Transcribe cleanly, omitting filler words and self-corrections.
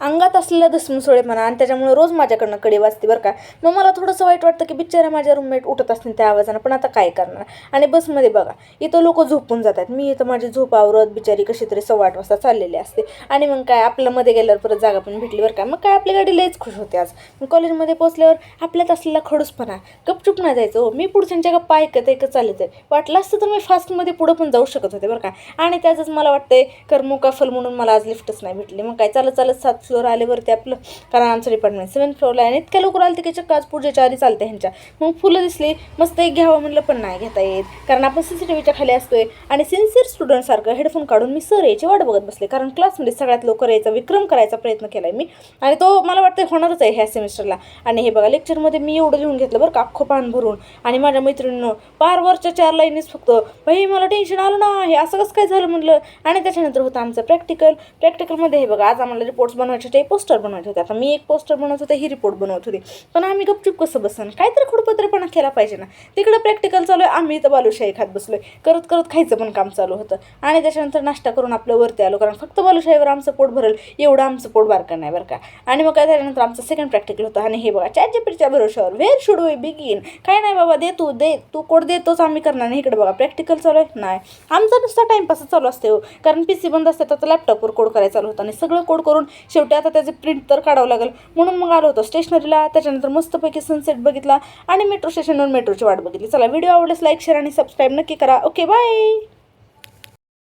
अंगात असलेला दसमुसळेपणा आणि त्याच्यामुळे रोज माझ्याकडनं कडी वाजते बरं का. मग मला थोडंसं वाईट वाटतं की बिचाऱ्या माझ्या रूममेट उठत असतील त्या आवाजानं, पण आता काय करणार. आणि बसमध्ये बघा इथं लोक झोपून जातात, मी इथं माझी झोप आवरत बिचारी कशी तरी 8:15 वाजता चाललेली असते. आणि मग काय आपलं मध्ये गेल्यावर परत जागा पण भेटली बरं का. मग काय आपली गाडी लयच खुश होते आज. मग कॉलेजमध्ये पोचल्यावर आपल्यात असलेला खडूसपणा गपचूप नाही जायचं हो. मी पुढच्यांच्या गप्पा ऐकत चालत आहे. वाटलं असतं तर मी फास्टमध्ये पुढं पण जाऊ शकत होते बरं का. आणि त्याचंच मला वाटतंय कर्मोका फल म्हणून मला आज लिफ्टच नाही भेटली. मग काय चालत चालत 7 फ्लोअर आल्यावरती आपलं, कारण आमचं डिपार्टमेंट 7th फ्लोअरला आहे आणि इतक्या लवकर आलं की चक्क आज पूजेच्या आधी चालते ह्यांच्या. मग फुलं दिसली मस्त एक घ्यावं म्हणलं, पण नाही घेता येत कारण आपण CCTVच्या खाली असतोय. आणि सिन्सिअर स्टुडंटसारखं हेडफोन काढून मी सर यायची वाट बघत बसले, कारण क्लासमध्ये सगळ्यात लवकर यायचा विक्रम करायचा प्रयत्न केला मी, आणि तो मला वाटतं होणारच आहे ह्या सेमिस्टरला. आणि हे बघा लेक्चरमध्ये मी एवढं लिहून घेतलं बरं का, अख्खं पान भरून. आणि माझ्या मैत्रिणीनं पार वरच्या 4 लाईनीच फक्त, बाई मला टेन्शन आलं ना, हे असं कसं काय झालं म्हणलं. आणि त्याच्यानंतर होतं आमचं प्रॅक्टिकलमध्ये हे बघा आज आम्हाला रिपोर्ट्स बनवायचे होते, पोस्टर बनवायचे होते. आता मी एक पोस्टर बनवत होते, ही रिपोर्ट बनवत होती. पण आम्ही गपचूप कसं बसन, काहीतरी खुडपत्रेपणा केला पाहिजे ना. तिकडं प्रॅक्टिकल चालू आहे, आम्ही इथं बालुशाही खात बसलोय, करत करत खायचं पण काम चालू होतं. आणि त्याच्यानंतर नाश्ता करून आपलं वरती आलो, कारण फक्त बालुशाहीवर आमचं पोट भरेल एवढं आमचं पोट बारकं नाही बरं का. आणि मग काय त्याच्यानंतर आमचं सेकंड प्रॅक्टिकल होतं. आणि हे बघा ChatGPTच्या भरोशावर वेअर शुड वी बिगिन, काय नाही बाबा तू कोड देतोच, आम्ही करणार नाही. इकडे बघा प्रॅक्टिकल चालू आहे, नाही आमचा नुसता टाईमपासच चालू असते हो, कारण PC बंद असते तर लॅपटॉपवर कोड करायला चालू होतं. आणि सगळं कोड करून शेवटी आता त्याचे प्रिंट तर काढावं लागेल म्हणून मग आलो होतो स्टेशनरीला. त्याच्यानंतर मस्तपैकी सनसेट बघितला आणि मेट्रो स्टेशनवर मेट्रोची वाट बघितली. चला व्हिडिओ आवडल्यास लाईक शेअर आणि सबस्क्राईब नक्की करा. Okay bye.